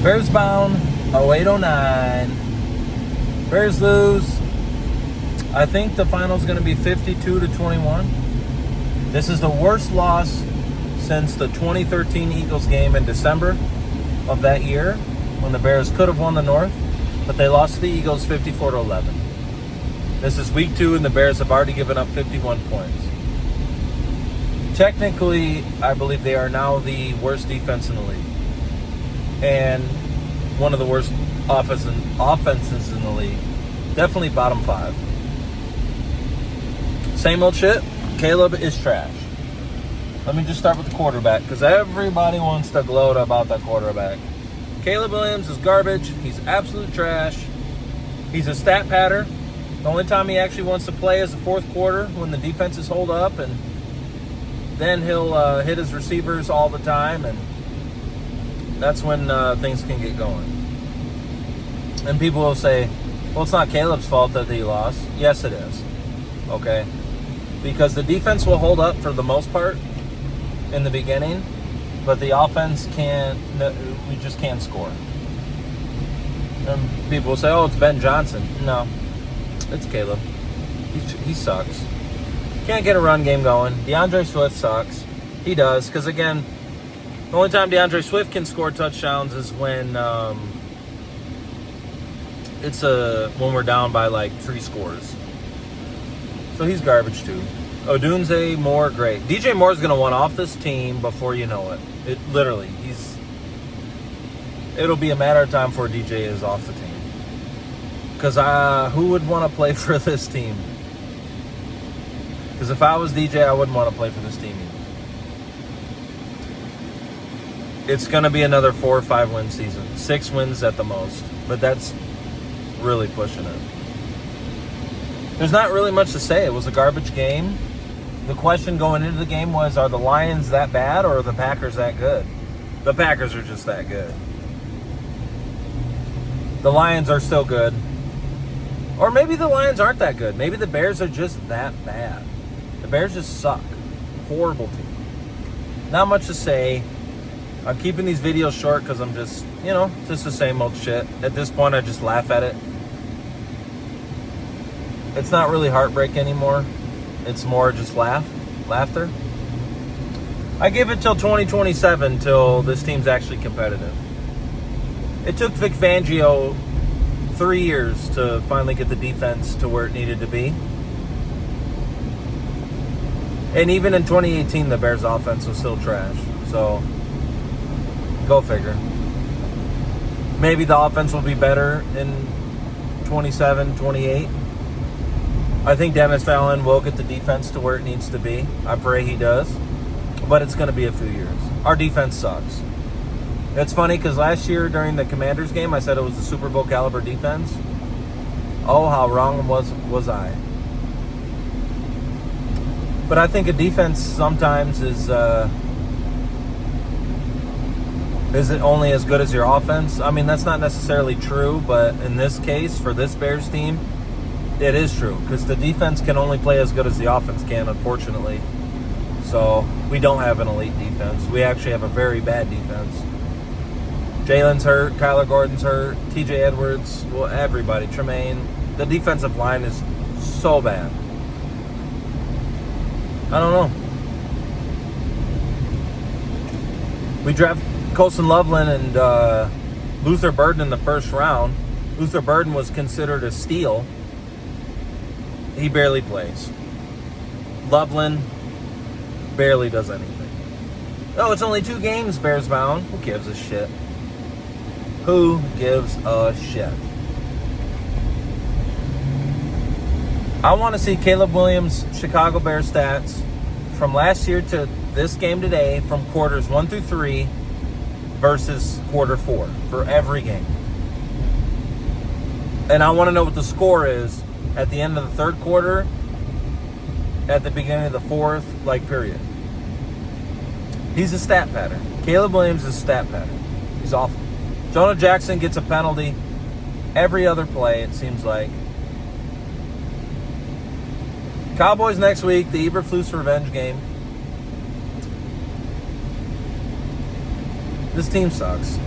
Bears bound 0809. Bears lose. I think the final is going to be 52-21. This is the worst loss since the 2013 Eagles game in December of that year when the Bears could have won the North, but they lost to the Eagles 54-11. This is week 2 and the Bears have already given up 51 points. Technically, I believe they are now the worst defense in the league and one of the worst offenses in the league. Definitely bottom 5. Same old shit. Caleb is trash. Let me just start with the quarterback because everybody wants to gloat about that quarterback. Caleb Williams is garbage. He's absolute trash. He's a stat patter. The only time he actually wants to play is the fourth quarter when the defenses hold up, and then he'll hit his receivers all the time, and that's when things can get going. And people will say, well, it's not Caleb's fault that he lost. Yes, it is. Okay? Because the defense will hold up for the most part in the beginning, but the offense we just can't score. And people will say, oh, it's Ben Johnson. No, it's Caleb. He sucks. Can't get a run game going. DeAndre Swift sucks. He does, because again, the only time DeAndre Swift can score touchdowns is when when we're down by like 3 scores. So he's garbage too. Odunze, Moore, great. DJ Moore's going to want off this team before you know it. It'll be a matter of time before DJ is off the team. Because who would want to play for this team? Because if I was DJ, I wouldn't want to play for this team either. It's going to be another 4 or 5 win season. 6 wins at the most. But that's really pushing it. There's not really much to say. It was a garbage game. The question going into the game was, are the Lions that bad or are the Packers that good? The Packers are just that good. The Lions are still good. Or maybe the Lions aren't that good. Maybe the Bears are just that bad. The Bears just suck. Horrible team. Not much to say. I'm keeping these videos short because I'm just, just the same old shit. At this point, I just laugh at it. It's not really heartbreak anymore. It's more just laughter. I give it till 2027 till this team's actually competitive. It took Vic Fangio 3 years to finally get the defense to where it needed to be. And even in 2018, the Bears' offense was still trash. So, go figure. Maybe the offense will be better in 27, 28. I think Dennis Allen will get the defense to where it needs to be. I pray he does. But it's going to be a few years. Our defense sucks. It's funny because last year during the Commanders game, I said it was a Super Bowl caliber defense. Oh, how wrong was I. But I think a defense sometimes is it only as good as your offense? I mean, that's not necessarily true, but in this case, for this Bears team, it is true, because the defense can only play as good as the offense can, unfortunately. So, we don't have an elite defense. We actually have a very bad defense. Jalen's hurt, Kyler Gordon's hurt, TJ Edwards, well, everybody, Tremaine. The defensive line is so bad. I don't know. We draft Colson Loveland and Luther Burden in the first round. Luther Burden was considered a steal. He barely plays. Loveland barely does anything. Oh, it's only 2 games, Bears bound. Who gives a shit? Who gives a shit? I want to see Caleb Williams' Chicago Bears stats from last year to this game today, from quarters 1 through 3 versus quarter 4 for every game. And I want to know what the score is at the end of the 3rd quarter, at the beginning of the 4th, period. He's a stat pattern. Caleb Williams is a stat pattern. He's awful. Jonah Jackson gets a penalty every other play, it seems like. Cowboys next week, the Eberflus revenge game. This team sucks.